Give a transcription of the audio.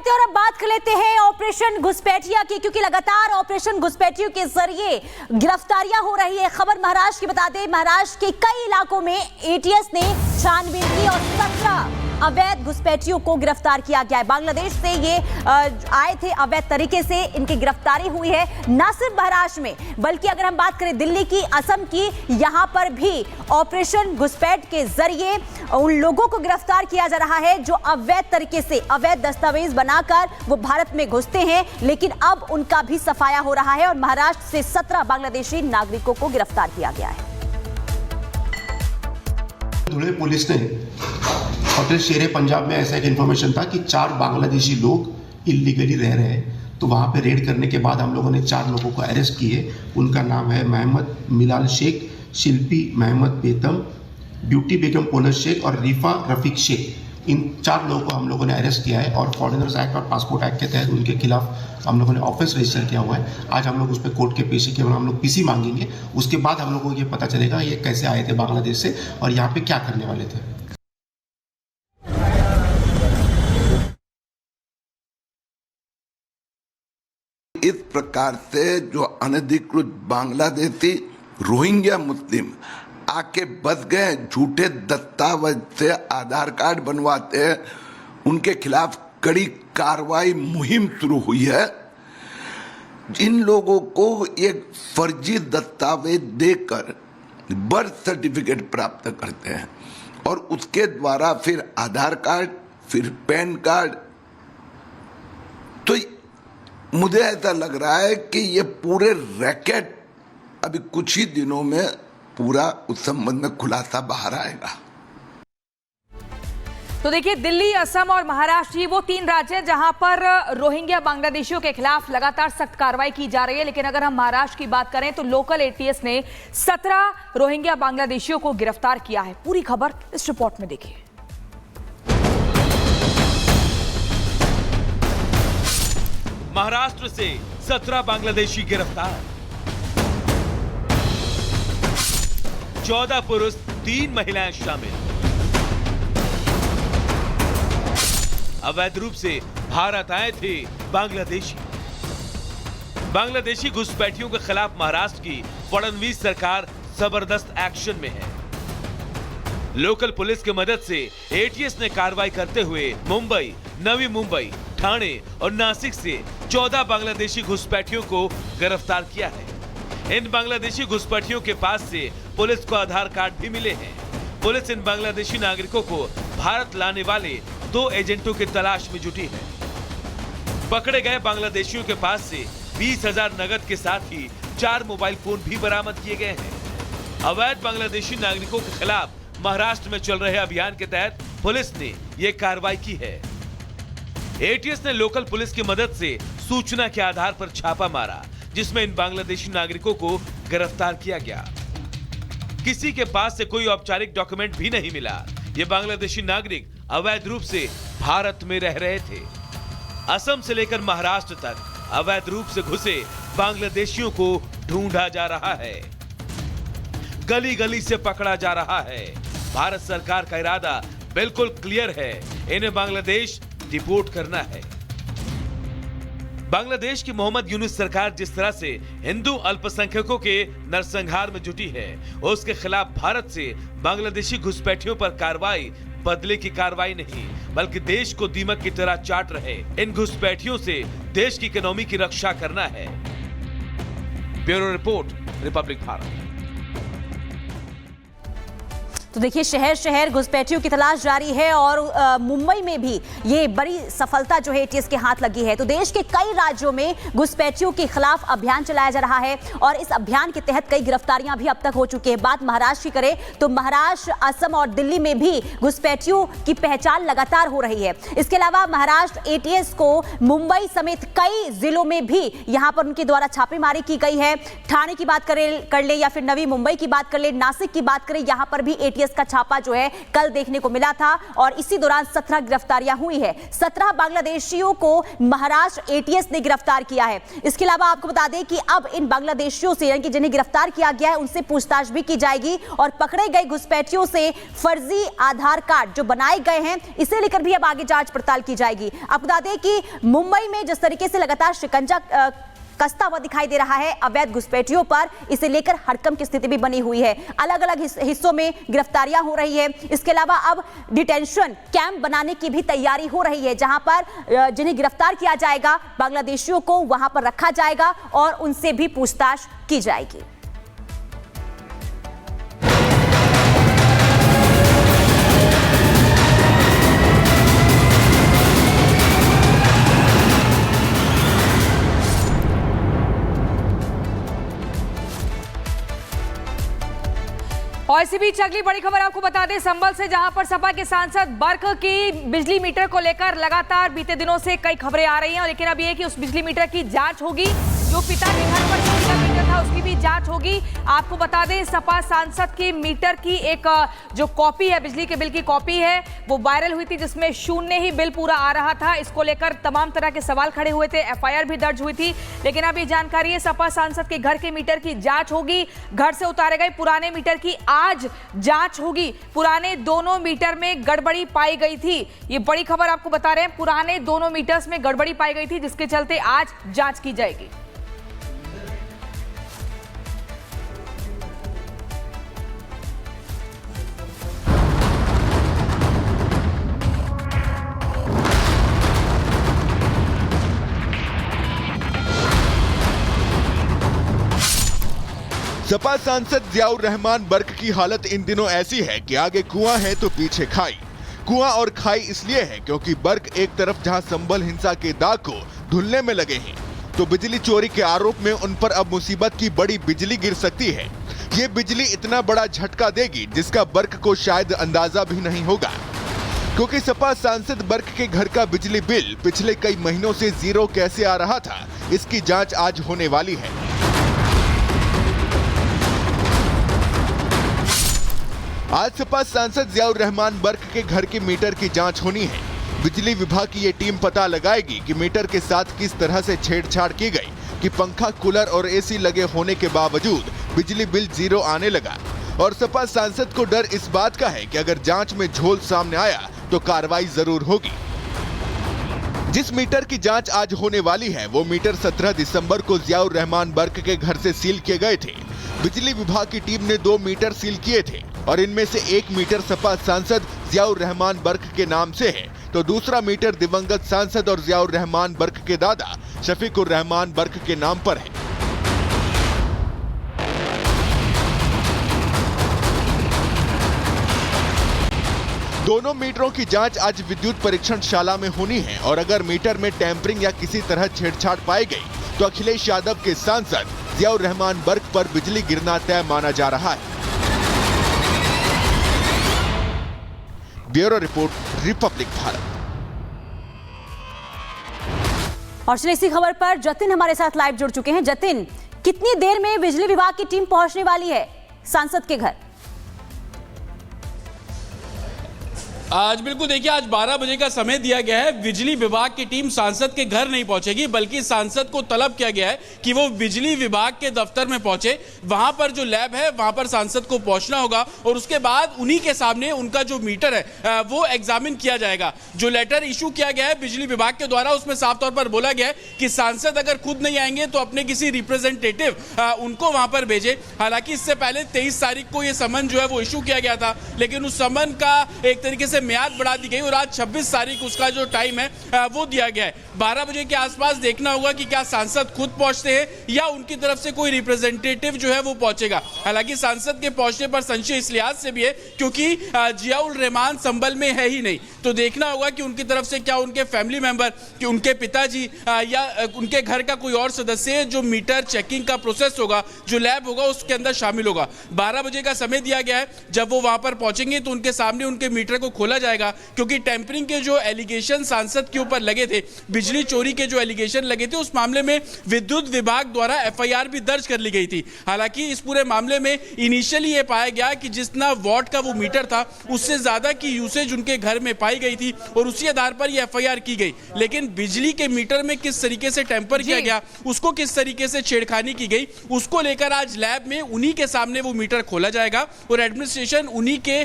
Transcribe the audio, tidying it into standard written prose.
करते हैं और अब बात कर लेते हैं ऑपरेशन घुसपैठिया की, क्योंकि लगातार ऑपरेशन घुसपैठियों के जरिए गिरफ्तारियां हो रही है। खबर महाराष्ट्र की बता दें, महाराष्ट्र के कई इलाकों में एटीएस ने छानबीन की और 17 अवैध घुसपैठियों को गिरफ्तार किया गया है। बांग्लादेश से ये आए थे, अवैध तरीके से इनकी गिरफ्तारी हुई है। न सिर्फ महाराष्ट्र में बल्कि अगर हम बात करें दिल्ली की, असम की, यहां पर भी ऑपरेशन घुसपैठ के जरिए उन लोगों को गिरफ्तार किया जा रहा है जो अवैध तरीके से अवैध दस्तावेज बनाकर वो भारत में घुसते हैं, लेकिन अब उनका भी सफाया हो रहा है और महाराष्ट्र से 17 बांग्लादेशी नागरिकों को गिरफ्तार किया गया है। धुले पुलिस ने होटल शेरे पंजाब में ऐसा एक इन्फॉर्मेशन था कि 4 बांग्लादेशी लोग इलीगली रह रहे हैं, तो वहाँ पे रेड करने के बाद हम लोगों ने 4 लोगों को अरेस्ट किए। उनका नाम है मोहम्मद मिलाल शेख, शिल्पी मोहम्मद बेतम, ब्यूटी बेगम पोलर शेख और रिफा रफीक शेख। इन 4 लोगों को हम लोगों ने अरेस्ट किया है और फॉरेनर्स एक्ट और पासपोर्ट एक्ट के तहत उनके खिलाफ हम लोगों ने ऑफेंस रजिस्टर किया हुआ है। आज हम लोग उस पर कोर्ट के पेशी के बाद हम लोग पीसी मांगेंगे, उसके बाद हम लोगों को ये पता चलेगा ये कैसे आए थे बांग्लादेश से और यहाँ पे क्या करने वाले थे। इस प्रकार से जो अनधिकृत बांग्लादेशी रोहिंग्या मुस्लिम आके बस गए, झूठे दस्तावेज से आधार कार्ड बनवाते हैं, उनके खिलाफ कड़ी कार्रवाई मुहिम शुरू हुई है। जिन लोगों को एक फर्जी दस्तावेज देकर बर्थ सर्टिफिकेट प्राप्त करते हैं और उसके द्वारा फिर आधार कार्ड, फिर पैन कार्ड, तो मुझे ऐसा लग रहा है कि ये पूरे रैकेट अभी कुछ ही दिनों में पूरा उस संबंध में खुलासा बाहर आएगा। तो देखिए, दिल्ली, असम और महाराष्ट्र, वो 3 राज्य हैं जहां पर रोहिंग्या बांग्लादेशियों के खिलाफ लगातार सख्त कार्रवाई की जा रही है। लेकिन अगर हम महाराष्ट्र की बात करें तो लोकल एटीएस ने 17 रोहिंग्या बांग्लादेशियों को गिरफ्तार किया है। पूरी खबर इस रिपोर्ट में देखिए। महाराष्ट्र से 17 बांग्लादेशी गिरफ्तार, 14 पुरुष 3 महिलाएं शामिल। अवैध रूप से भारत आए थे बांग्लादेशी घुसपैठियों के खिलाफ महाराष्ट्र की फडणवीस सरकार जबरदस्त एक्शन में है। लोकल पुलिस की मदद से एटीएस ने कार्रवाई करते हुए मुंबई, नवी मुंबई, ठाणे और नासिक से 14 बांग्लादेशी घुसपैठियों को गिरफ्तार किया है। इन बांग्लादेशी घुसपैठियों के पास से पुलिस को आधार कार्ड भी मिले हैं। पुलिस इन बांग्लादेशी नागरिकों को भारत लाने वाले 2 एजेंटों की तलाश में जुटी है। पकड़े गए बांग्लादेशियों के पास से 20,000 नगद के साथ ही 4 मोबाइल फोन भी बरामद किए गए हैं। अवैध बांग्लादेशी नागरिकों के खिलाफ महाराष्ट्र में चल रहे अभियान के तहत पुलिस ने यह कार्रवाई की है। एटीएस ने लोकल पुलिस की मदद से सूचना के आधार पर छापा मारा, जिसमें इन बांग्लादेशी नागरिकों को गिरफ्तार किया गया। किसी के पास से कोई औपचारिक डॉक्यूमेंट भी नहीं मिला। ये बांग्लादेशी नागरिक अवैध रूप से भारत में रह रहे थे। असम से लेकर महाराष्ट्र तक अवैध रूप से घुसे बांग्लादेशियों को ढूंढा जा रहा है, गली गली से पकड़ा जा रहा है। भारत सरकार का इरादा बिल्कुल क्लियर है, इन्हें बांग्लादेश डिपोर्ट करना है। बांग्लादेश की मोहम्मद यूनुस सरकार जिस तरह से हिंदू अल्पसंख्यकों के नरसंहार में जुटी है, उसके खिलाफ भारत से बांग्लादेशी घुसपैठियों पर कार्रवाई बदले की कार्रवाई नहीं, बल्कि देश को दीमक की तरह चाट रहे इन घुसपैठियों से देश की इकोनॉमी की रक्षा करना है। Bureau report, Republic Bharat. तो देखिए, शहर शहर घुसपैठियों की तलाश जारी है और मुंबई में भी ये बड़ी सफलता जो है एटीएस के हाथ लगी है। तो देश के कई राज्यों में घुसपैठियों के खिलाफ अभियान चलाया जा रहा है और इस अभियान के तहत कई गिरफ्तारियां भी अब तक हो चुकी है। बात महाराष्ट्र की करें तो महाराष्ट्र, असम और दिल्ली में भी घुसपैठियों की पहचान लगातार हो रही है। इसके अलावा महाराष्ट्र एटीएस को मुंबई समेत कई जिलों में भी यहां पर उनके द्वारा छापेमारी की गई है। ठाणे की बात कर ले या फिर नवी मुंबई की बात कर ले, नासिक की बात करें, यहां पर भी एटीएस का छापा जो है कल देखने को मिला था और इसी दौरान 17 गिरफ्तारियां हुई है। 17 बांग्लादेशियों को महाराष्ट्र एटीएस ने गिरफ्तार किया है। इसके अलावा आपको बता दें कि अब इन बांग्लादेशियों से, यानी कि जिन्हें गिरफ्तार किया गया है, उनसे पूछताछ भी की जाएगी और पकड़े गए घुसपैठियों से फर्जी आधार कार्ड जो बनाए गए हैं इसे लेकर भी अब आगे जांच पड़ताल की जाएगी। आपको बता दें कि मुंबई में जिस तरीके से लगातार शिकंजा कसता हुआ दिखाई दे रहा है अवैध घुसपैठियों पर, इसे लेकर हड़कंप की स्थिति भी बनी हुई है। अलग अलग हिस्सों में गिरफ्तारियां हो रही है। इसके अलावा अब डिटेंशन कैंप बनाने की भी तैयारी हो रही है, जहां पर जिन्हें गिरफ्तार किया जाएगा बांग्लादेशियों को वहां पर रखा जाएगा और उनसे भी पूछताछ की जाएगी। और इसी बीच अगली बड़ी खबर आपको बता दें संभल से, जहां पर सपा के सांसद बर्क की बिजली मीटर को लेकर लगातार बीते दिनों से कई खबरें आ रही हैं, लेकिन अब यह कि उस बिजली मीटर की जांच होगी। जो पिता के घर पर बिजली मीटर था उसकी भी जांच होगी। आपको बता दें सपा सांसद की मीटर की एक जो कॉपी है, बिजली के बिल की कॉपी है, वो वायरल हुई थी जिसमें 0 ही बिल पूरा आ रहा था। इसको लेकर तमाम तरह के सवाल खड़े हुए थे, एफआईआर भी दर्ज हुई थी। लेकिन अब ये जानकारी है सपा सांसद के घर के मीटर की जांच होगी। घर से उतारे गए पुराने मीटर की आज जांच होगी। पुराने दोनों मीटर में गड़बड़ी पाई गई थी, ये बड़ी खबर आपको बता रहे हैं। पुराने दोनों मीटर्स में गड़बड़ी पाई गई थी जिसके चलते आज जांच की जाएगी। सपा सांसद जियाउर रहमान बर्क की हालत इन दिनों ऐसी है कि आगे कुआं है तो पीछे खाई। कुआं और खाई इसलिए है क्योंकि बर्क एक तरफ जहां संभल हिंसा के दाग को धुलने में लगे हैं, तो बिजली चोरी के आरोप में उन पर अब मुसीबत की बड़ी बिजली गिर सकती है। ये बिजली इतना बड़ा झटका देगी जिसका बर्क को शायद अंदाजा भी नहीं होगा, क्योंकि सपा सांसद बर्क के घर का बिजली बिल पिछले कई महीनों से जीरो कैसे आ रहा था, इसकी जांच आज होने वाली है। आज सपा सांसद जियाउर रहमान बर्क के घर के मीटर की जांच होनी है। बिजली विभाग की ये टीम पता लगाएगी कि मीटर के साथ किस तरह से छेड़छाड़ की गई कि पंखा, कूलर और एसी लगे होने के बावजूद बिजली बिल जीरो आने लगा। और सपा सांसद को डर इस बात का है कि अगर जांच में झोल सामने आया तो कार्रवाई जरूर होगी। जिस मीटर की जांच आज होने वाली है वो मीटर 17 दिसंबर को जियाउर रहमान बर्क के घर से सील किए गए थे। बिजली विभाग की टीम ने 2 मीटर सील किए थे और इनमें से 1 मीटर सपा सांसद जियाउर रहमान बर्क के नाम से है, तो दूसरा मीटर दिवंगत सांसद और जियाउर रहमान बर्क के दादा शफीकुर रहमान बर्क के नाम पर है। दोनों मीटरों की जांच आज विद्युत परीक्षणशाला में होनी है और अगर मीटर में टैंपरिंग या किसी तरह छेड़छाड़ पाई गई तो अखिलेश यादव के सांसद जियाउर रहमान बर्क पर बिजली गिरना तय माना जा रहा है। Bureau report, Republic Bharat. और चलिए इसी खबर पर जतिन हमारे साथ लाइव जुड़ चुके हैं। जतिन, कितनी देर में बिजली विभाग की टीम पहुंचने वाली है सांसद के घर? आज बिल्कुल देखिए, आज 12 बजे का समय दिया गया है। बिजली विभाग की टीम सांसद के घर नहीं पहुंचेगी, बल्कि सांसद को तलब किया गया है कि वो बिजली विभाग के दफ्तर में पहुंचे। वहां पर जो लैब है वहां पर सांसद को पहुंचना होगा और उसके बाद उन्हीं के सामने उनका जो मीटर है वो एग्जामिन किया जाएगा। जो लेटर इशू किया गया है बिजली विभाग के द्वारा उसमें साफ तौर पर बोला गया है कि सांसद अगर खुद नहीं आएंगे तो अपने किसी रिप्रेजेंटेटिव उनको वहां पर भेजे। हालांकि इससे पहले 23 तारीख को यह समन जो है वो इशू किया गया था, लेकिन उस समन का एक तरीके से म्याद बढ़ा दी गई और आज 26 तारीख उसका जो टाइम है वो दिया गया है। 12 बजे के आसपास देखना होगा कि क्या सांसद खुद पहुंचते हैं या उनकी तरफ से कोई रिप्रेजेंटेटिव जो है वो पहुंचेगा। हालांकि सांसद के पहुंचने पर संशय इस लिहाज से भी है क्योंकि जियाउर रहमान संभल में है ही नहीं, तो देखना होगा कि उनकी तरफ से क्या उनके फैमिली मेंबर, कि उनके पिताजी या उनके घर का कोई और सदस्य जो मीटर चेकिंग का प्रोसेस होगा, जो लैब होगा उसके अंदर शामिल होगा। 12 बजे का समय दिया गया है। जब वो वहां पर पहुंचेंगे तो उनके सामने उनके मीटर को खोला खोला जाएगा, क्योंकि टेम्परिंग के जो एलिगेशन सांसद के ऊपर लगे थे, बिजली चोरी के जो एलिगेशन लगे थे, उस मामले में विद्युत विभाग द्वारा एफआईआर भी दर्ज कर ली गई थी। हालांकि इस पूरे मामले में इनिशियली ये पाया गया कि जितना वॉट का वो मीटर था उससे ज्यादा की यूसेज उनके घर में पाई गई थी और उसी आधार पर ये एफआईआर की गई। लेकिन बिजली के मीटर में किस तरीके से टेम्पर किया गया, उसको किस तरीके से छेड़खानी की गई, उसको लेकर आज लैब में उन्हीं के सामने वो मीटर खोला जाएगा और एडमिनिस्ट्रेशन उन्हीं के